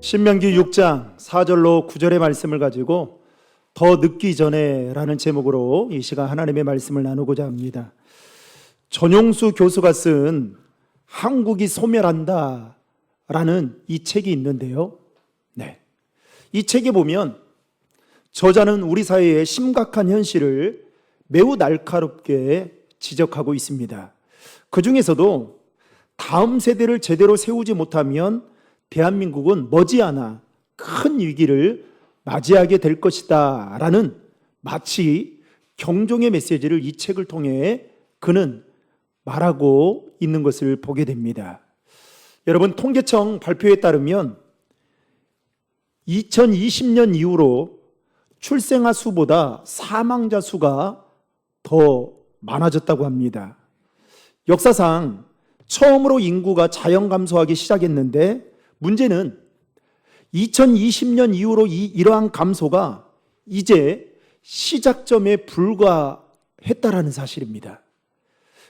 신명기 6장 4절로 9절의 말씀을 가지고 더 늦기 전에 라는 제목으로 이 시간 하나님의 말씀을 나누고자 합니다. 전용수 교수가 쓴 한국이 소멸한다 라는 이 책이 있는데요. 이 책에 보면 저자는 우리 사회의 심각한 현실을 매우 날카롭게 지적하고 있습니다. 그 중에서도 다음 세대를 제대로 세우지 못하면 대한민국은 머지않아 큰 위기를 맞이하게 될 것이다 라는 마치 경종의 메시지를 이 책을 통해 그는 말하고 있는 것을 보게 됩니다. 여러분, 통계청 발표에 따르면 2020년 이후로 출생아 수보다 사망자 수가 더 많아졌다고 합니다. 역사상 처음으로 인구가 자연 감소하기 시작했는데 문제는 2020년 이후로 이러한 감소가 이제 시작점에 불과했다라는 사실입니다.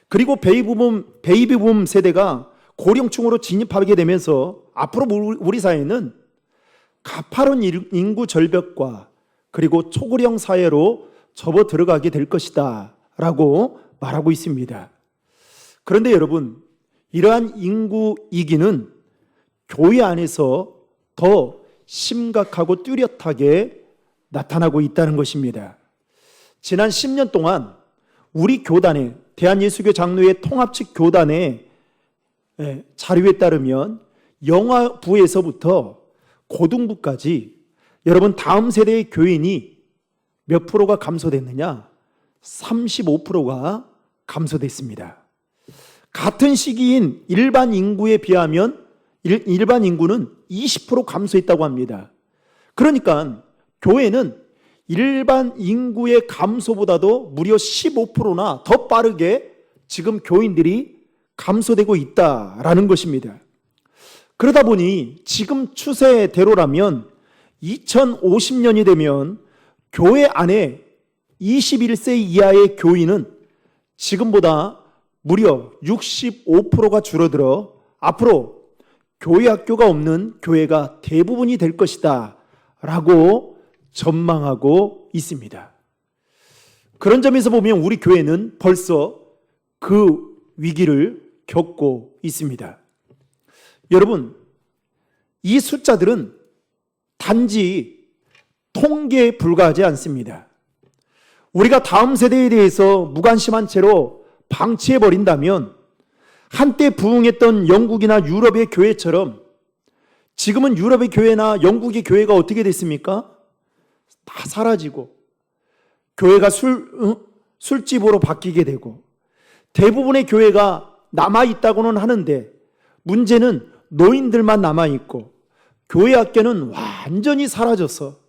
그리고 베이비붐 세대가 고령층으로 진입하게 되면서 앞으로 우리 사회는 가파른 인구 절벽과 그리고 초고령 사회로 접어 들어가게 될 것이다 라고 말하고 있습니다. 그런데 여러분, 이러한 인구 위기는 교회 안에서 더 심각하고 뚜렷하게 나타나고 있다는 것입니다. 지난 10년 동안 우리 교단의 대한예수교 장로회 통합측 교단의 자료에 따르면 영화부에서부터 고등부까지 여러분, 다음 세대의 교인이 몇 프로가 감소됐느냐? 35%가 감소됐습니다. 같은 시기인 일반 인구에 비하면 일반 인구는 20% 감소했다고 합니다. 그러니까 교회는 일반 인구의 감소보다도 무려 15%나 더 빠르게 지금 교인들이 감소되고 있다라는 것입니다. 그러다 보니 지금 추세대로라면 2050년이 되면 교회 안에 21세 이하의 교인은 지금보다 무려 65%가 줄어들어 앞으로 교회 학교가 없는 교회가 대부분이 될 것이다 라고 전망하고 있습니다. 그런 점에서 보면 우리 교회는 벌써 그 위기를 겪고 있습니다. 여러분, 이 숫자들은 단지 통계에 불과하지 않습니다. 우리가 다음 세대에 대해서 무관심한 채로 방치해버린다면 한때 부흥했던 영국이나 유럽의 교회처럼 지금은 유럽의 교회나 영국의 교회가 어떻게 됐습니까? 다 사라지고 교회가 술집으로 바뀌게 되고 대부분의 교회가 남아있다고는 하는데 문제는 노인들만 남아있고 교회 학교는 완전히 사라져서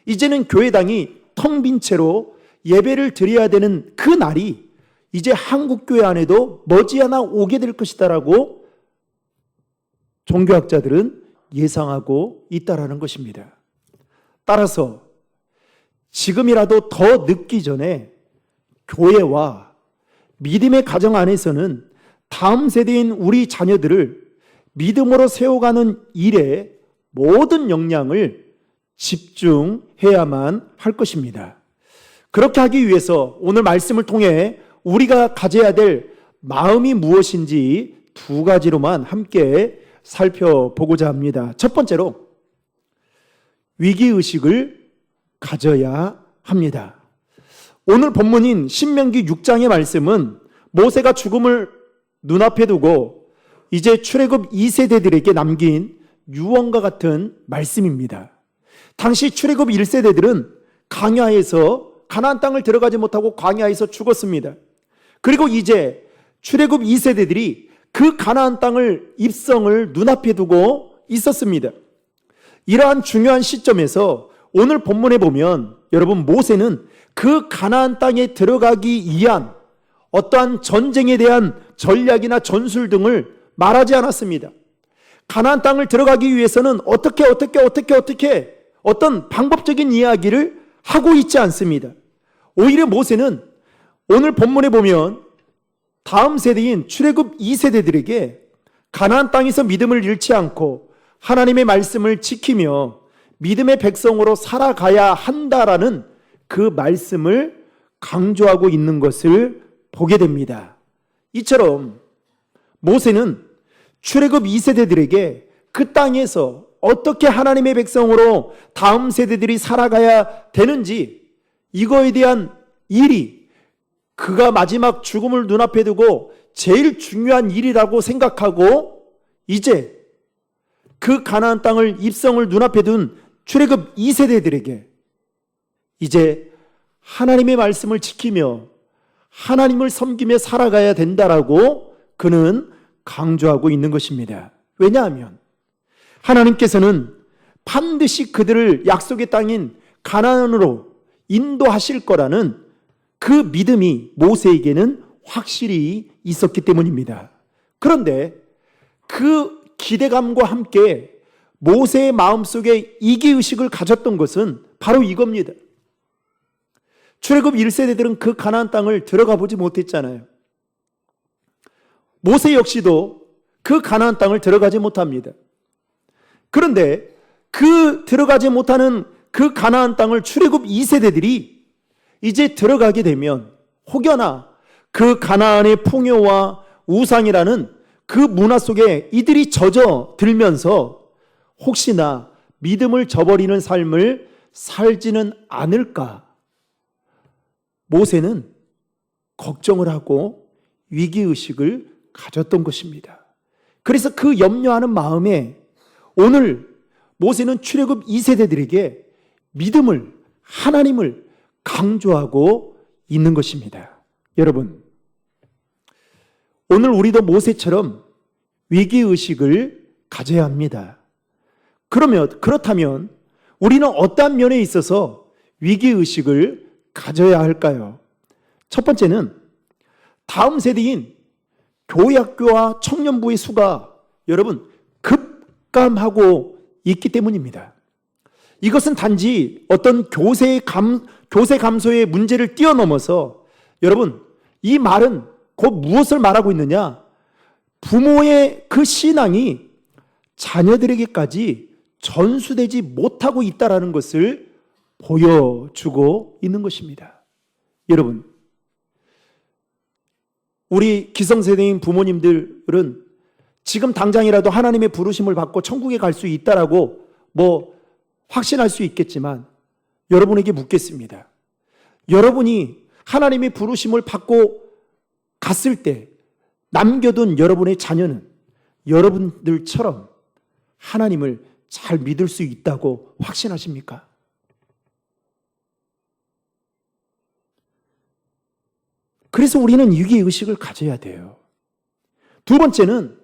이제는 교회당이 텅 빈 채로 예배를 드려야 되는 그 날이 이제 한국교회 안에도 머지않아 오게 될 것이다라고 종교학자들은 예상하고 있다라는 것입니다. 따라서 지금이라도 더 늦기 전에 교회와 믿음의 가정 안에서는 다음 세대인 우리 자녀들을 믿음으로 세워가는 일에 모든 역량을 집중해야만 할 것입니다. 그렇게 하기 위해서 오늘 말씀을 통해 우리가 가져야 될 마음이 무엇인지 두 가지로만 함께 살펴보고자 합니다. 첫 번째로 위기의식을 가져야 합니다. 오늘 본문인 신명기 6장의 말씀은 모세가 죽음을 눈앞에 두고 이제 출애굽 2세대들에게 남긴 유언과 같은 말씀입니다. 당시 출애굽 1세대들은 광야에서 가나안 땅을 들어가지 못하고 광야에서 죽었습니다. 그리고 이제 출애굽 2세대들이 그 가나안 땅을 입성을 눈앞에 두고 있었습니다. 이러한 중요한 시점에서 오늘 본문에 보면 여러분, 모세는 그 가나안 땅에 들어가기 위한 어떠한 전쟁에 대한 전략이나 전술 등을 말하지 않았습니다. 가나안 땅을 들어가기 위해서는 어떻게 어떤 방법적인 이야기를 하고 있지 않습니다. 오히려 모세는 오늘 본문에 보면 다음 세대인 출애굽 2세대들에게 가나안 땅에서 믿음을 잃지 않고 하나님의 말씀을 지키며 믿음의 백성으로 살아가야 한다라는 그 말씀을 강조하고 있는 것을 보게 됩니다. 이처럼 모세는 출애굽 2세대들에게 그 땅에서 어떻게 하나님의 백성으로 다음 세대들이 살아가야 되는지, 이거에 대한 일이 그가 마지막 죽음을 눈앞에 두고 제일 중요한 일이라고 생각하고 이제 그 가나안 땅을 입성을 눈앞에 둔 출애굽 2세대들에게 이제 하나님의 말씀을 지키며 하나님을 섬기며 살아가야 된다라고 그는 강조하고 있는 것입니다. 왜냐하면 하나님께서는 반드시 그들을 약속의 땅인 가나안으로 인도하실 거라는 그 믿음이 모세에게는 확실히 있었기 때문입니다. 그런데 그 기대감과 함께 모세의 마음속에 이기의식을 가졌던 것은 바로 이겁니다. 출애굽 1세대들은 그 가나안 땅을 들어가 보지 못했잖아요. 모세 역시도 그 가나안 땅을 들어가지 못합니다. 그런데 그 들어가지 못하는 그 가나안 땅을 출애굽 2세대들이 이제 들어가게 되면 혹여나 그 가나안의 풍요와 우상이라는 그 문화 속에 이들이 젖어 들면서 혹시나 믿음을 저버리는 삶을 살지는 않을까, 모세는 걱정을 하고 위기의식을 가졌던 것입니다. 그래서 그 염려하는 마음에 오늘 모세는 출애굽 2세대들에게 믿음을, 하나님을 강조하고 있는 것입니다. 여러분, 오늘 우리도 모세처럼 위기의식을 가져야 합니다. 그렇다면 우리는 어떤 면에 있어서 위기의식을 가져야 할까요? 첫 번째는 다음 세대인 교회학교와 청년부의 수가 여러분 급감하고 있기 때문입니다. 이것은 단지 어떤 교세 감소의 문제를 뛰어넘어서 여러분, 이 말은 곧 무엇을 말하고 있느냐? 부모의 그 신앙이 자녀들에게까지 전수되지 못하고 있다는 것을 보여주고 있는 것입니다. 여러분, 우리 기성세대인 부모님들은 지금 당장이라도 하나님의 부르심을 받고 천국에 갈 수 있다라고 확신할 수 있겠지만 여러분에게 묻겠습니다. 여러분이 하나님의 부르심을 받고 갔을 때 남겨둔 여러분의 자녀는 여러분들처럼 하나님을 잘 믿을 수 있다고 확신하십니까? 그래서 우리는 위기의식을 가져야 돼요. 두 번째는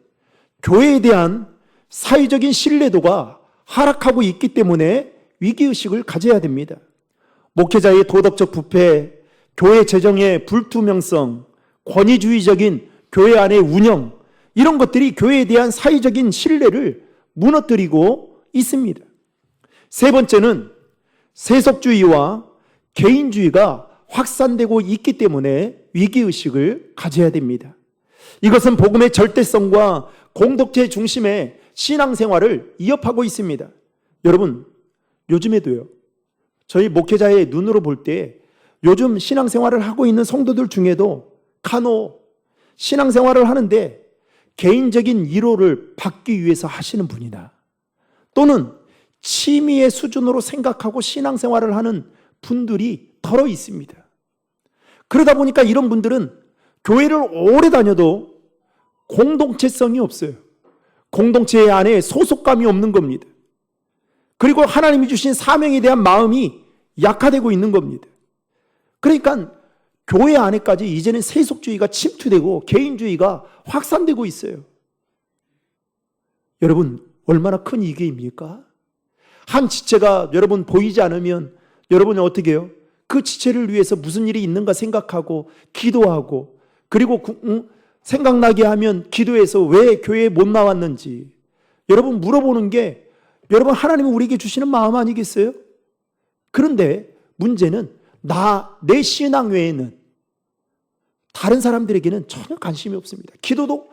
교회에 대한 사회적인 신뢰도가 하락하고 있기 때문에 위기의식을 가져야 됩니다. 목회자의 도덕적 부패, 교회 재정의 불투명성, 권위주의적인 교회 안의 운영, 이런 것들이 교회에 대한 사회적인 신뢰를 무너뜨리고 있습니다. 세 번째는 세속주의와 개인주의가 확산되고 있기 때문에 위기의식을 가져야 됩니다. 이것은 복음의 절대성과 공동체 중심의 신앙생활을 위협하고 있습니다. 여러분, 요즘에도요, 저희 목회자의 눈으로 볼 때 요즘 신앙생활을 하고 있는 성도들 중에도 간혹 신앙생활을 하는데 개인적인 위로를 받기 위해서 하시는 분이나 또는 취미의 수준으로 생각하고 신앙생활을 하는 분들이 더러 있습니다. 그러다 보니까 이런 분들은 교회를 오래 다녀도 공동체성이 없어요. 공동체 안에 소속감이 없는 겁니다. 그리고 하나님이 주신 사명에 대한 마음이 약화되고 있는 겁니다. 그러니까 교회 안에까지 이제는 세속주의가 침투되고 개인주의가 확산되고 있어요. 여러분, 얼마나 큰 위기입니까? 한 지체가 여러분 보이지 않으면 여러분은 어떻게 해요? 그 지체를 위해서 무슨 일이 있는가 생각하고 기도하고, 그리고 생각나게 하면 기도해서 왜 교회에 못 나왔는지 여러분 물어보는 게 여러분 하나님은 우리에게 주시는 마음 아니겠어요? 그런데 문제는 내 신앙 외에는 다른 사람들에게는 전혀 관심이 없습니다. 기도도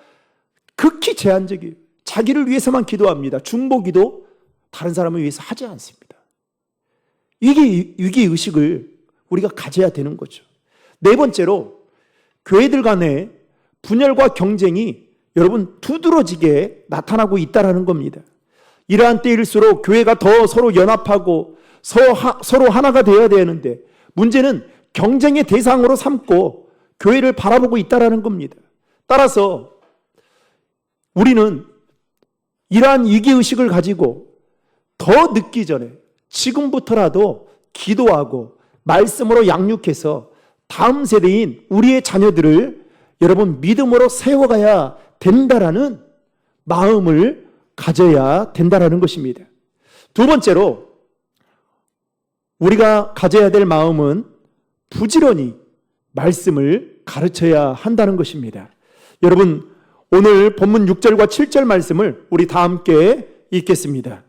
극히 제한적이에요. 자기를 위해서만 기도합니다. 중보기도 다른 사람을 위해서 하지 않습니다. 위기의식을 우리가 가져야 되는 거죠. 네 번째로 교회들 간의 분열과 경쟁이 여러분 두드러지게 나타나고 있다는 겁니다. 이러한 때일수록 교회가 더 서로 연합하고 서로 하나가 되어야 되는데 문제는 경쟁의 대상으로 삼고 교회를 바라보고 있다는 겁니다. 따라서 우리는 이러한 위기의식을 가지고 더 늦기 전에 지금부터라도 기도하고 말씀으로 양육해서 다음 세대인 우리의 자녀들을 여러분 믿음으로 세워가야 된다라는 마음을 가져야 된다라는 것입니다. 두 번째로 우리가 가져야 될 마음은 부지런히 말씀을 가르쳐야 한다는 것입니다. 여러분 오늘 본문 6절과 7절 말씀을 우리 다 함께 읽겠습니다.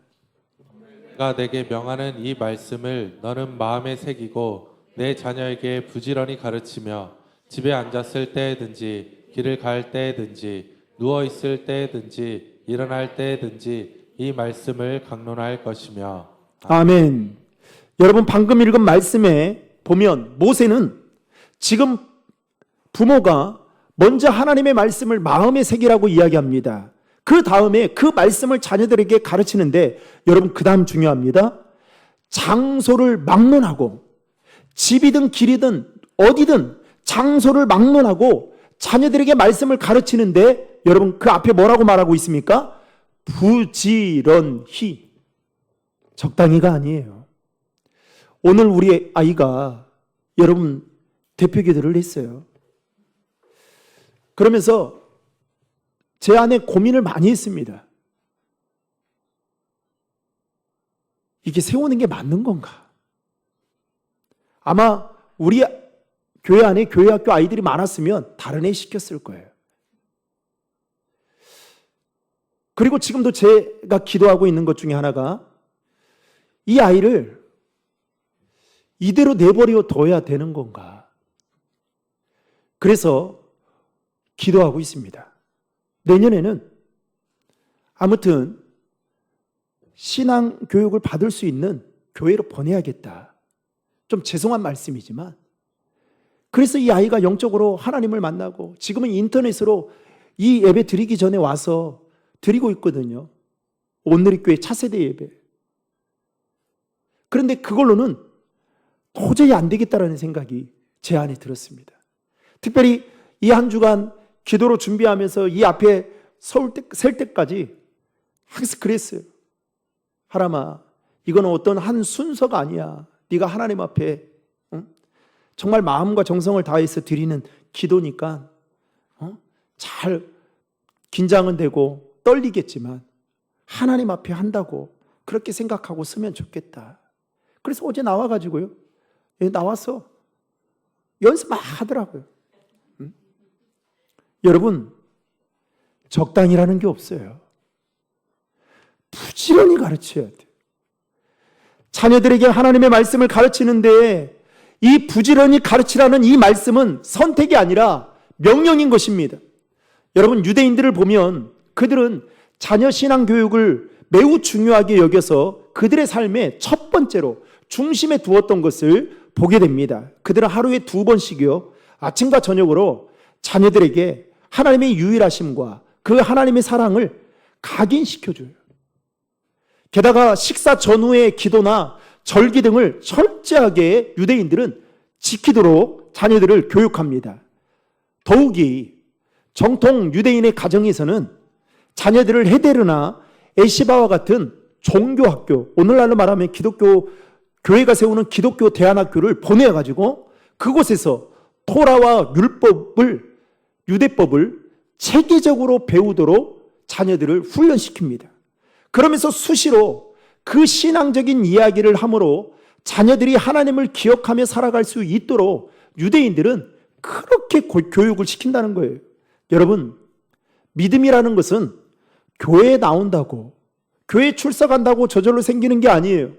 내가 내게 명하는 이 말씀을 너는 마음에 새기고 내 자녀에게 부지런히 가르치며 집에 앉았을 때든지 길을 갈 때든지 누워 있을 때든지 일어날 때든지 이 말씀을 강론할 것이며. 아멘. 여러분 방금 읽은 말씀에 보면 모세는 지금 부모가 먼저 하나님의 말씀을 마음에 새기라고 이야기합니다. 그 다음에 그 말씀을 자녀들에게 가르치는데 여러분 그 다음 중요합니다. 장소를 막론하고 집이든 길이든 어디든 장소를 막론하고 자녀들에게 말씀을 가르치는데 여러분 그 앞에 뭐라고 말하고 있습니까? 부지런히. 적당히가 아니에요. 오늘 우리 아이가 여러분 대표 기도를 했어요. 그러면서 제 안에 고민을 많이 했습니다. 이게 세우는 게 맞는 건가? 아마 우리 교회 안에 교회 학교 아이들이 많았으면 다른 애 시켰을 거예요. 그리고 지금도 제가 기도하고 있는 것 중에 하나가 이 아이를 이대로 내버려 둬야 되는 건가? 그래서 기도하고 있습니다. 내년에는 아무튼 신앙 교육을 받을 수 있는 교회로 보내야겠다. 좀 죄송한 말씀이지만 그래서 이 아이가 영적으로 하나님을 만나고 지금은 인터넷으로 이 예배 드리기 전에 와서 드리고 있거든요. 온누리교회 차세대 예배. 그런데 그걸로는 도저히 안 되겠다라는 생각이 제 안에 들었습니다. 특별히 이 한 주간 기도로 준비하면서 이 앞에 설 때까지 항상 그랬어요. 하람아, 이건 어떤 한 순서가 아니야. 네가 하나님 앞에 정말 마음과 정성을 다해서 드리는 기도니까 잘 긴장은 되고 떨리겠지만 하나님 앞에 한다고 그렇게 생각하고 쓰면 좋겠다. 그래서 어제 나와가지고요. 나와서 연습 막 하더라고요. 여러분 적당이라는 게 없어요. 부지런히 가르쳐야 돼요. 자녀들에게 하나님의 말씀을 가르치는데 이 부지런히 가르치라는 이 말씀은 선택이 아니라 명령인 것입니다. 여러분 유대인들을 보면 그들은 자녀 신앙 교육을 매우 중요하게 여겨서 그들의 삶의 첫 번째로 중심에 두었던 것을 보게 됩니다. 그들은 하루에 2번씩이요. 아침과 저녁으로 자녀들에게 하나님의 유일하심과 그 하나님의 사랑을 각인시켜줘요. 게다가 식사 전후의 기도나 절기 등을 철저하게 유대인들은 지키도록 자녀들을 교육합니다. 더욱이 정통 유대인의 가정에서는 자녀들을 헤데르나 에시바와 같은 종교학교, 오늘날로 말하면 기독교 교회가 세우는 기독교 대안학교를 보내가지고 그곳에서 토라와 율법을, 유대법을 체계적으로 배우도록 자녀들을 훈련시킵니다. 그러면서 수시로 그 신앙적인 이야기를 함으로 자녀들이 하나님을 기억하며 살아갈 수 있도록 유대인들은 그렇게 교육을 시킨다는 거예요. 여러분, 믿음이라는 것은 교회에 나온다고, 교회에 출석한다고 저절로 생기는 게 아니에요.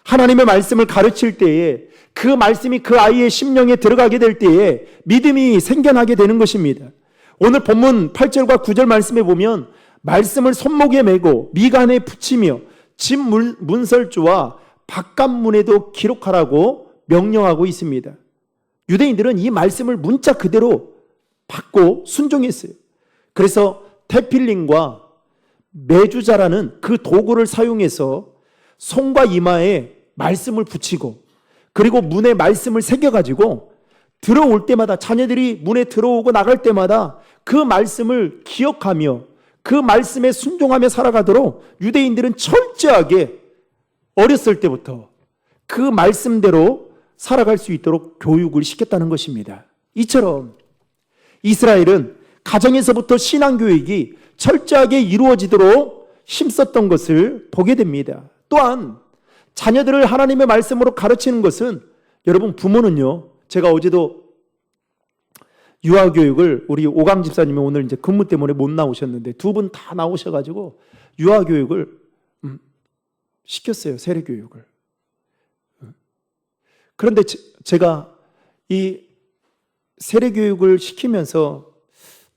하나님의 말씀을 가르칠 때에 그 말씀이 그 아이의 심령에 들어가게 될 때에 믿음이 생겨나게 되는 것입니다. 오늘 본문 8절과 9절 말씀에 보면 말씀을 손목에 메고 미간에 붙이며 집 문설주와 바깥문에도 기록하라고 명령하고 있습니다. 유대인들은 이 말씀을 문자 그대로 받고 순종했어요. 그래서 테필린과 메주자라는 그 도구를 사용해서 손과 이마에 말씀을 붙이고 그리고 문에 말씀을 새겨가지고 들어올 때마다 자녀들이 문에 들어오고 나갈 때마다 그 말씀을 기억하며 그 말씀에 순종하며 살아가도록 유대인들은 철저하게 어렸을 때부터 그 말씀대로 살아갈 수 있도록 교육을 시켰다는 것입니다. 이처럼 이스라엘은 가정에서부터 신앙교육이 철저하게 이루어지도록 힘썼던 것을 보게 됩니다. 또한 자녀들을 하나님의 말씀으로 가르치는 것은 여러분 부모는요, 제가 어제도 유아교육을 우리 오강 집사님이 오늘 이제 근무 때문에 못 나오셨는데 두 분 다 나오셔가지고 유아교육을 시켰어요. 세례교육을. 그런데 제가 이 세례교육을 시키면서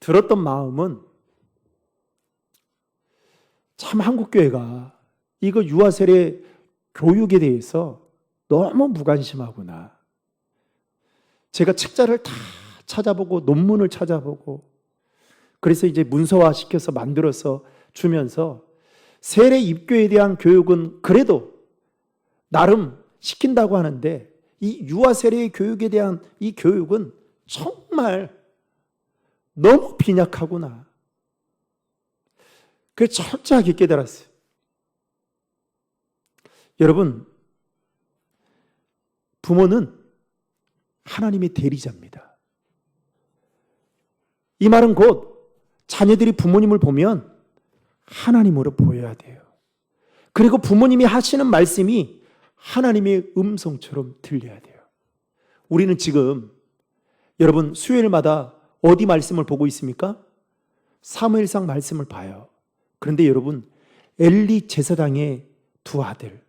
들었던 마음은 참 한국교회가 이거 유아세례 교육에 대해서 너무 무관심하구나. 제가 책자를 다 찾아보고 논문을 찾아보고 그래서 이제 문서화 시켜서 만들어서 주면서 세례 입교에 대한 교육은 그래도 나름 시킨다고 하는데 이 유아 세례 교육에 대한 이 교육은 정말 너무 빈약하구나. 그래서 철저하게 깨달았어요. 여러분, 부모는 하나님의 대리자입니다. 이 말은 곧 자녀들이 부모님을 보면 하나님으로 보여야 돼요. 그리고 부모님이 하시는 말씀이 하나님의 음성처럼 들려야 돼요. 우리는 지금 여러분 수요일마다 어디 말씀을 보고 있습니까? 사무엘상 말씀을 봐요. 그런데 여러분 엘리 제사장의 두 아들,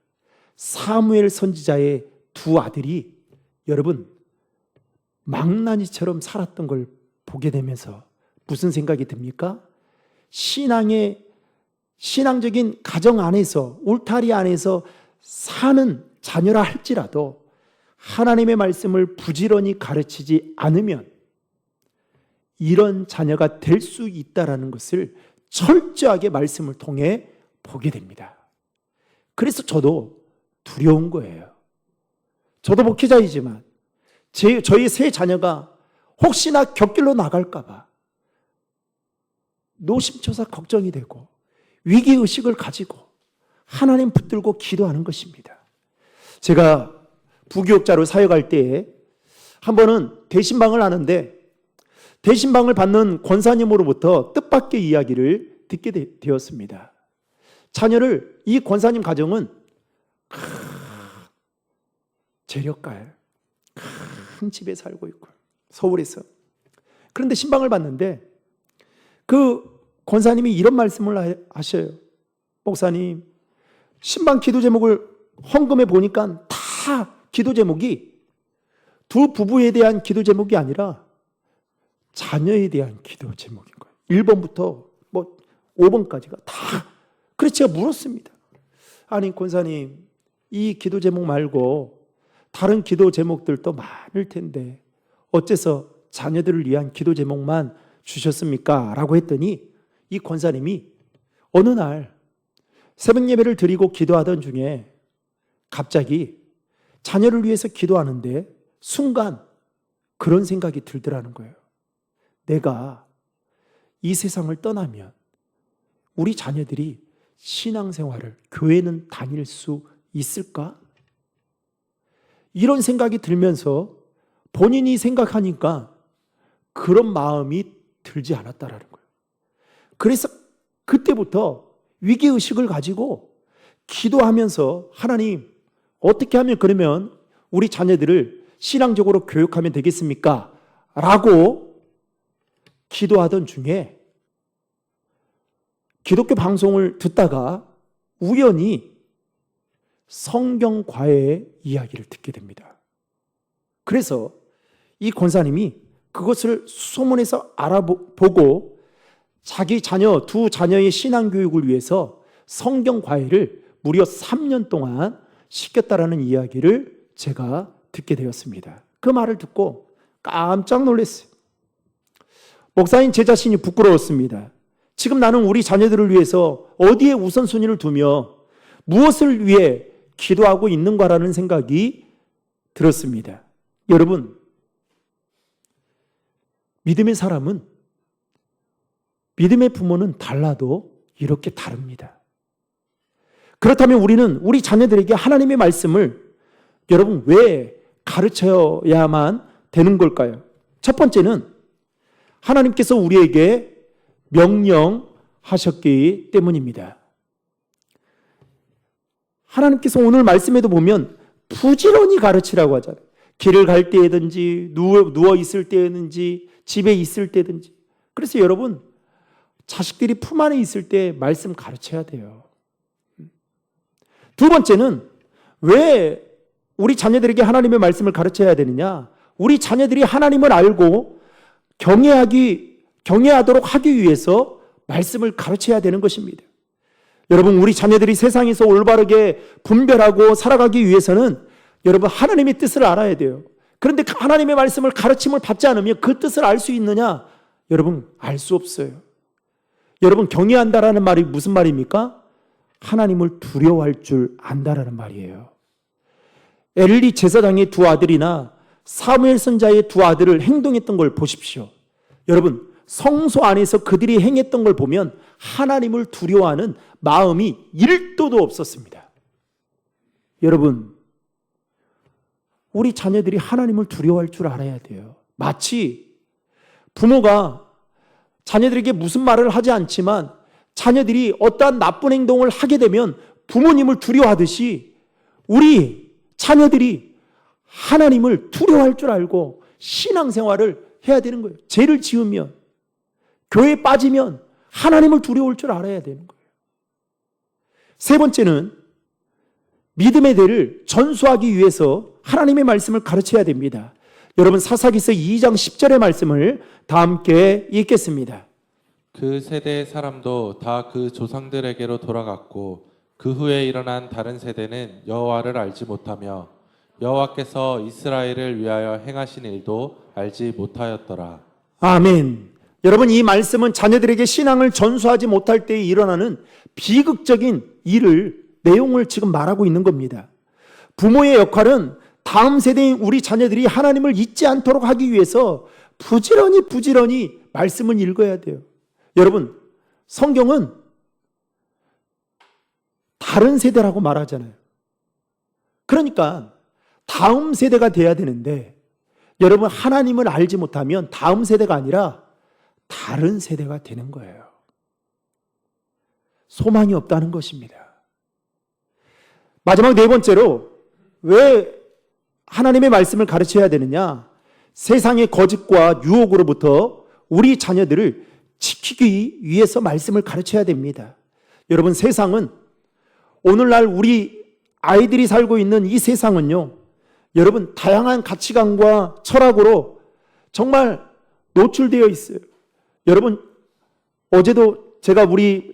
사무엘 선지자의 두 아들이 여러분 망나니처럼 살았던 걸 보게 되면서 무슨 생각이 듭니까? 신앙적인 가정 안에서 울타리 안에서 사는 자녀라 할지라도 하나님의 말씀을 부지런히 가르치지 않으면 이런 자녀가 될 수 있다는 것을 철저하게 말씀을 통해 보게 됩니다. 그래서 저도 두려운 거예요. 저도 목회자이지만 저희 세 자녀가 혹시나 곁길로 나갈까 봐 노심초사 걱정이 되고 위기의식을 가지고 하나님 붙들고 기도하는 것입니다. 제가 부교육자로 사역할 때에 한 번은 대신방을 하는데 대신방을 받는 권사님으로부터 뜻밖의 이야기를 듣게 되었습니다. 자녀를 이 권사님 가정은 재력가에 큰 집에 살고 있고 서울에서. 그런데 신방을 받는데 그 권사님이 이런 말씀을 하셔요. 목사님, 신방 기도 제목을 헌금해 보니까 다 기도 제목이 두 부부에 대한 기도 제목이 아니라 자녀에 대한 기도 제목인 거예요. 1번부터 뭐 5번까지가 다. 그래서 제가 물었습니다. 아니 권사님, 이 기도 제목 말고 다른 기도 제목들도 많을 텐데 어째서 자녀들을 위한 기도 제목만 주셨습니까? 라고 했더니 이 권사님이 어느 날 새벽 예배를 드리고 기도하던 중에 갑자기 자녀를 위해서 기도하는데 순간 그런 생각이 들더라는 거예요. 내가 이 세상을 떠나면 우리 자녀들이 신앙생활을, 교회는 다닐 수 있을까? 이런 생각이 들면서 본인이 생각하니까 그런 마음이 들지 않았다라는 거예요. 그래서 그때부터 위기의식을 가지고 기도하면서 하나님, 어떻게 하면 그러면 우리 자녀들을 신앙적으로 교육하면 되겠습니까? 라고 기도하던 중에 기독교 방송을 듣다가 우연히 성경 과외의 이야기를 듣게 됩니다. 그래서 이 권사님이 그것을 소문에서 알아보고 자기 자녀, 두 자녀의 신앙교육을 위해서 성경 과외를 무려 3년 동안 시켰다라는 이야기를 제가 듣게 되었습니다. 그 말을 듣고 깜짝 놀랐어요. 목사인 제 자신이 부끄러웠습니다. 지금 나는 우리 자녀들을 위해서 어디에 우선순위를 두며 무엇을 위해 기도하고 있는가라는 생각이 들었습니다. 여러분, 믿음의 사람은, 믿음의 부모는 달라도 이렇게 다릅니다. 그렇다면 우리는 우리 자녀들에게 하나님의 말씀을 여러분 왜 가르쳐야만 되는 걸까요? 첫 번째는 하나님께서 우리에게 명령하셨기 때문입니다. 하나님께서 오늘 말씀에도 보면 부지런히 가르치라고 하잖아요. 길을 갈 때든지 누워 있을 때든지 집에 있을 때든지. 그래서 여러분, 자식들이 품 안에 있을 때 말씀 가르쳐야 돼요. 두 번째는 왜 우리 자녀들에게 하나님의 말씀을 가르쳐야 되느냐? 우리 자녀들이 하나님을 알고 경외하도록 하기 위해서 말씀을 가르쳐야 되는 것입니다. 여러분, 우리 자녀들이 세상에서 올바르게 분별하고 살아가기 위해서는 여러분 하나님의 뜻을 알아야 돼요. 그런데 하나님의 말씀을 가르침을 받지 않으면 그 뜻을 알 수 있느냐? 여러분, 알 수 없어요. 여러분, 경외한다라는 말이 무슨 말입니까? 하나님을 두려워할 줄 안다라는 말이에요. 엘리 제사장의 두 아들이나 사무엘 선자의 두 아들을 행동했던 걸 보십시오. 여러분, 성소 안에서 그들이 행했던 걸 보면 하나님을 두려워하는 마음이 1도도 없었습니다. 여러분, 우리 자녀들이 하나님을 두려워할 줄 알아야 돼요. 마치 부모가 자녀들에게 무슨 말을 하지 않지만 자녀들이 어떠한 나쁜 행동을 하게 되면 부모님을 두려워하듯이 우리 자녀들이 하나님을 두려워할 줄 알고 신앙생활을 해야 되는 거예요. 죄를 지으면, 교회에 빠지면 하나님을 두려워할 줄 알아야 되는 거예요. 세 번째는 믿음의 대를 전수하기 위해서 하나님의 말씀을 가르쳐야 됩니다. 여러분, 사사기서 2장 10절의 말씀을 다 함께 읽겠습니다. 그 세대의 사람도 다 그 조상들에게로 돌아갔고 그 후에 일어난 다른 세대는 여호와를 알지 못하며 여호와께서 이스라엘을 위하여 행하신 일도 알지 못하였더라. 아멘. 여러분, 이 말씀은 자녀들에게 신앙을 전수하지 못할 때에 일어나는 비극적인 내용을 지금 말하고 있는 겁니다. 부모의 역할은 다음 세대인 우리 자녀들이 하나님을 잊지 않도록 하기 위해서 부지런히 말씀을 읽어야 돼요. 여러분, 성경은 다른 세대라고 말하잖아요. 그러니까 다음 세대가 돼야 되는데 여러분, 하나님을 알지 못하면 다음 세대가 아니라 다른 세대가 되는 거예요. 소망이 없다는 것입니다. 마지막 네 번째로 왜 하나님의 말씀을 가르쳐야 되느냐? 세상의 거짓과 유혹으로부터 우리 자녀들을 지키기 위해서 말씀을 가르쳐야 됩니다. 여러분, 세상은 오늘날 우리 아이들이 살고 있는 이 세상은요, 여러분 다양한 가치관과 철학으로 정말 노출되어 있어요. 여러분, 어제도 제가 우리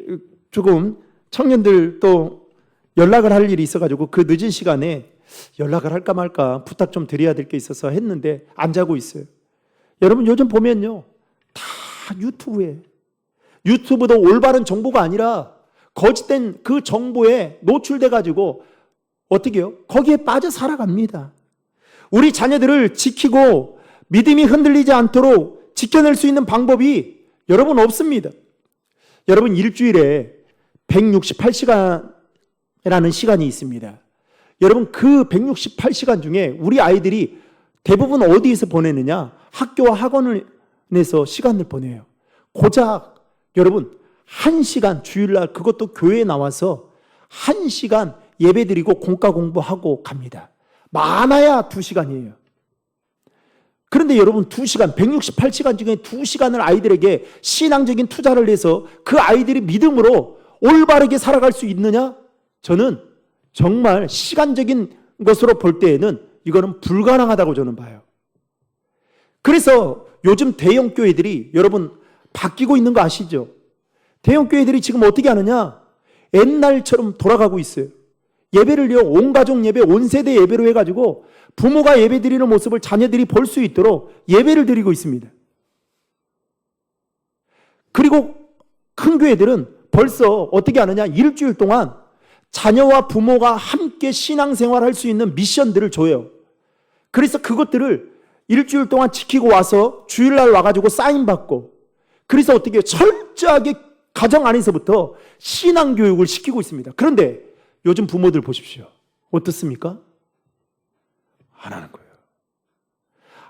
조금 청년들 또 연락을 할 일이 있어가지고 그 늦은 시간에 연락을 할까 말까 부탁 좀 드려야 될 게 있어서 했는데 안 자고 있어요. 여러분, 요즘 보면요, 다 유튜브도 올바른 정보가 아니라 거짓된 그 정보에 노출돼가지고 어떻게 해요? 거기에 빠져 살아갑니다. 우리 자녀들을 지키고 믿음이 흔들리지 않도록 지켜낼 수 있는 방법이 여러분 없습니다. 여러분, 일주일에 168시간이라는 시간이 있습니다. 여러분, 그 168시간 중에 우리 아이들이 대부분 어디에서 보내느냐? 학교와 학원에서 시간을 보내요. 고작 여러분 1시간 주일날, 그것도 교회에 나와서 1시간 예배드리고 공과 공부하고 갑니다. 많아야 2시간이에요. 그런데 여러분, 2시간, 168시간 중에 2시간을 아이들에게 신앙적인 투자를 해서 그 아이들이 믿음으로 올바르게 살아갈 수 있느냐? 저는 정말 시간적인 것으로 볼 때에는 이거는 불가능하다고 저는 봐요. 그래서 요즘 대형 교회들이 여러분 바뀌고 있는 거 아시죠? 대형 교회들이 지금 어떻게 하느냐? 옛날처럼 돌아가고 있어요. 예배를요, 온 가족 예배, 온 세대 예배로 해가지고 부모가 예배 드리는 모습을 자녀들이 볼 수 있도록 예배를 드리고 있습니다. 그리고 큰 교회들은 벌써 어떻게 하느냐? 일주일 동안 자녀와 부모가 함께 신앙생활 할 수 있는 미션들을 줘요. 그래서 그것들을 일주일 동안 지키고 와서 주일날 와가지고 사인받고, 그래서 어떻게 해요? 철저하게 가정 안에서부터 신앙교육을 시키고 있습니다. 그런데 요즘 부모들 보십시오. 어떻습니까? 안 하는 거예요.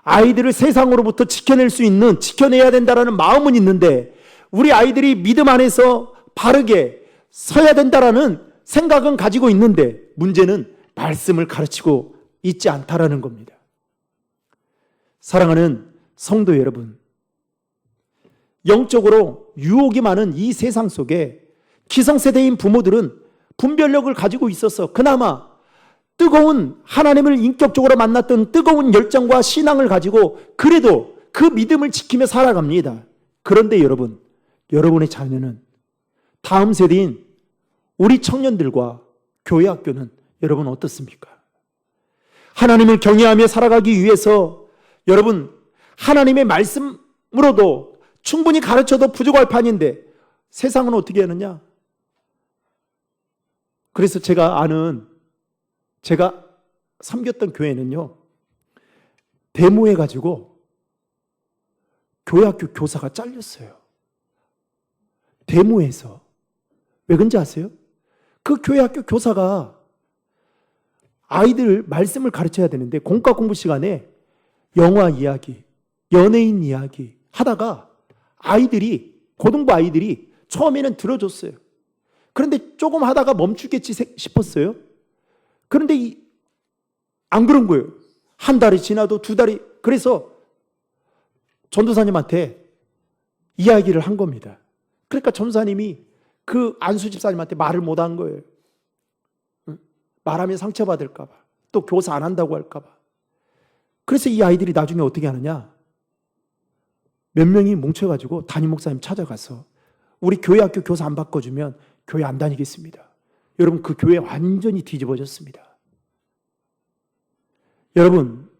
아이들을 세상으로부터 지켜내야 된다는 마음은 있는데, 우리 아이들이 믿음 안에서 바르게 서야 된다는 생각은 가지고 있는데, 문제는 말씀을 가르치고 있지 않다라는 겁니다. 사랑하는 성도 여러분, 영적으로 유혹이 많은 이 세상 속에 기성세대인 부모들은 분별력을 가지고 있어서 그나마 뜨거운 하나님을 인격적으로 만났던 뜨거운 열정과 신앙을 가지고 그래도 그 믿음을 지키며 살아갑니다. 그런데 여러분, 여러분의 자녀는, 다음 세대인 우리 청년들과 교회 학교는 여러분 어떻습니까? 하나님을 경외하며 살아가기 위해서 여러분, 하나님의 말씀으로도 충분히 가르쳐도 부족할 판인데 세상은 어떻게 하느냐? 그래서 제가 섬겼던 교회는요, 데모해가지고 교회학교 교사가 잘렸어요. 데모해서. 왜 그런지 아세요? 그 교회학교 교사가 아이들 말씀을 가르쳐야 되는데 공과 공부 시간에 영화 이야기, 연예인 이야기 하다가 고등부 아이들이 처음에는 들어줬어요. 그런데 조금 하다가 멈추겠지 싶었어요. 그런데 안 그런 거예요. 한 달이 지나도 두 달이. 그래서 전도사님한테 이야기를 한 겁니다. 그러니까 전도사님이 그 안수 집사님한테 말을 못 한 거예요. 말하면 상처받을까 봐. 또 교사 안 한다고 할까 봐. 그래서 이 아이들이 나중에 어떻게 하느냐? 몇 명이 뭉쳐가지고 담임 목사님 찾아가서 우리 교회 학교 교사 안 바꿔주면 교회 안 다니겠습니다. 여러분, 그 교회 완전히 뒤집어졌습니다. 여러분,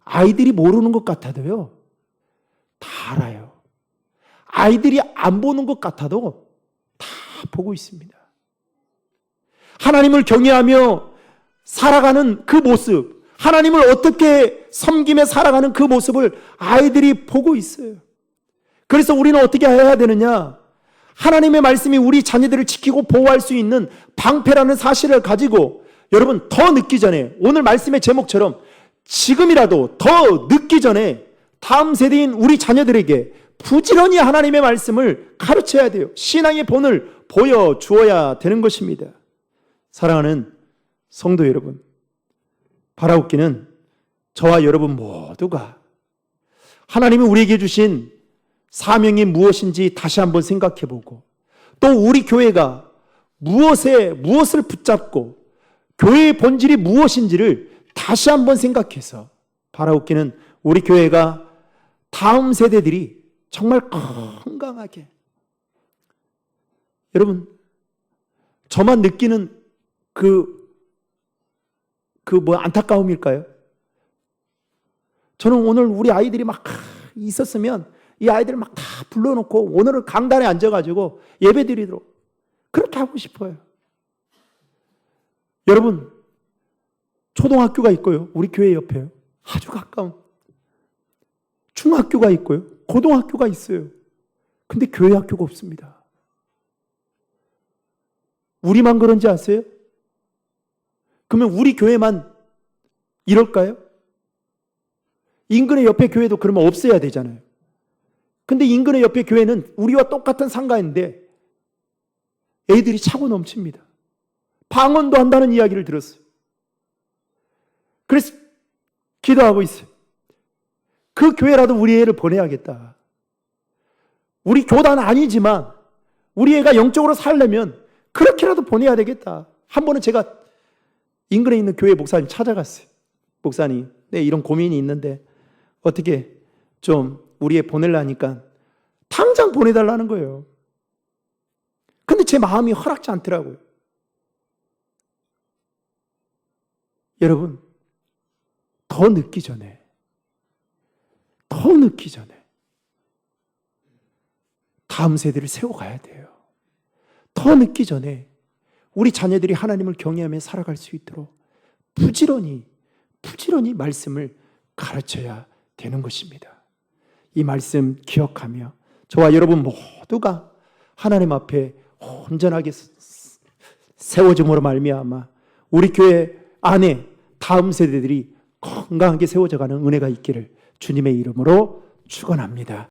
아이들이 모르는 것 같아도요, 다 알아요. 아이들이 안 보는 것 같아도 다 보고 있습니다. 하나님을 경외하며 살아가는 그 모습, 하나님을 어떻게 섬기며 살아가는 그 모습을 아이들이 보고 있어요. 그래서 우리는 어떻게 해야 되느냐? 하나님의 말씀이 우리 자녀들을 지키고 보호할 수 있는 방패라는 사실을 가지고 여러분, 더 늦기 전에, 오늘 말씀의 제목처럼 지금이라도 더 늦기 전에 다음 세대인 우리 자녀들에게 부지런히 하나님의 말씀을 가르쳐야 돼요. 신앙의 본을 보여주어야 되는 것입니다. 사랑하는 성도 여러분, 바라옵기는 저와 여러분 모두가 하나님이 우리에게 주신 사명이 무엇인지 다시 한번 생각해보고, 또 우리 교회가 무엇을 붙잡고 교회의 본질이 무엇인지를 다시 한번 생각해서 바라옵기는 우리 교회가 다음 세대들이 정말 건강하게, 여러분, 저만 느끼는 안타까움일까요? 저는 오늘 우리 아이들이 막 있었으면 이 아이들을 막 다 불러놓고 오늘은 강단에 앉아가지고 예배 드리도록 그렇게 하고 싶어요. 여러분, 초등학교가 있고요. 우리 교회 옆에요. 아주 가까운. 중학교가 있고요. 고등학교가 있어요. 근데 교회 학교가 없습니다. 우리만 그런지 아세요? 그러면 우리 교회만 이럴까요? 인근의 옆에 교회도 그러면 없어야 되잖아요. 근데 인근의 옆에 교회는 우리와 똑같은 상가인데 애들이 차고 넘칩니다. 방언도 한다는 이야기를 들었어요. 그래서 기도하고 있어요. 그 교회라도 우리 애를 보내야겠다. 우리 교단 아니지만 우리 애가 영적으로 살려면 그렇게라도 보내야 되겠다. 한 번은 제가 인근에 있는 교회 목사님 찾아갔어요. 목사님, 네, 이런 고민이 있는데 어떻게 좀 우리 애 보내려니까 당장 보내달라는 거예요. 근데 제 마음이 허락지 않더라고요. 여러분, 더 늦기 전에 다음 세대를 세워가야 돼요. 더 늦기 전에 우리 자녀들이 하나님을 경외하며 살아갈 수 있도록 부지런히 말씀을 가르쳐야 되는 것입니다. 이 말씀 기억하며 저와 여러분 모두가 하나님 앞에 온전하게 세워짐으로 말미암아 우리 교회 안에 다음 세대들이 건강하게 세워져가는 은혜가 있기를 주님의 이름으로 축원합니다.